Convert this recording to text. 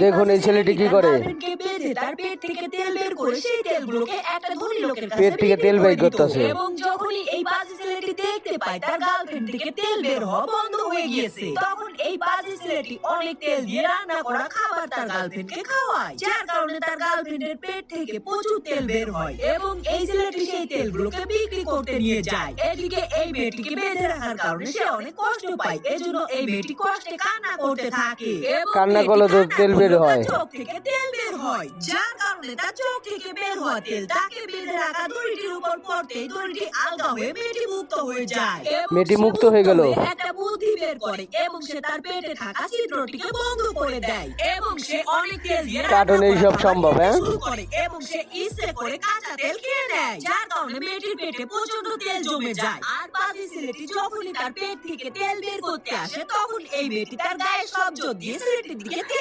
দেখুন এই ছেলেটি কি করে, গার্লফ্রেন্ডকে বেঁধে তার পেট থেকে তেল বের করে সেই তেলগুলোকে একটা ধনী লোকের কাছে পেট থেকে তেল বিক্রি বের করে দিত। করতেছে। এবং যখনই এই বাজে ছেলেটি দেখতে পায় তার গার্লফ্রেন্ড থেকে তেল বের হওয়া বন্ধ হয়ে গিয়েছে, তখন এই বাজে ছেলেটি অনেক তেল দিয়ে রান্না করা খাবার তার গার্লফ্রেন্ডকে খাওয়ায়, যার কারণে তার গার্লফ্রেন্ডের পেট থেকে প্রচুর তেল বের হয় এবং এই ছেলেটি সেই তেলগুলোকে বিক্রি করতে নিয়ে যায়। এদিকে এই মেয়েটিকে বেঁধে রাখার কারণে সে অনেক কষ্ট পায়, এজন্য এই মেয়েটি কষ্টে কান্না করতে থাকে এবং কান্না করলে তো তেল বের হয়। চোখ থেকে তেল বের হয়, যার কারণে তার চোখ থেকে বের হওয়া তেল তাকে বেঁধে রাখা দড়িটির উপর পড়তেই দড়িটি আলগা হয়ে মেয়েটি মুক্ত হয়ে যায়। এবং মেয়েটি সে মুক্ত হয়ে গেল। একটা বুদ্ধি বের করে এবং সে তার পেটে থাকা ছিদ্রটিকে বন্ধ করে দেয় এবং সে অনেক তেল দিয়ে কার্টুনে এইসব সম্ভব, হ্যাঁ? শুরু করে এবং সে ইচ্ছে করে কাঁচা তেল খেয়ে নেয়, যার কারণে মেয়েটির পেটে প্রচন্ড তেল জমে যায়। আর বাজে ছেলেটি যখনই তার পেট থেকে তেল বের করতে আসে তখন এই মেয়েটি তার গায়ে সব জোর দিয়ে ছেলেটির দিকে তেল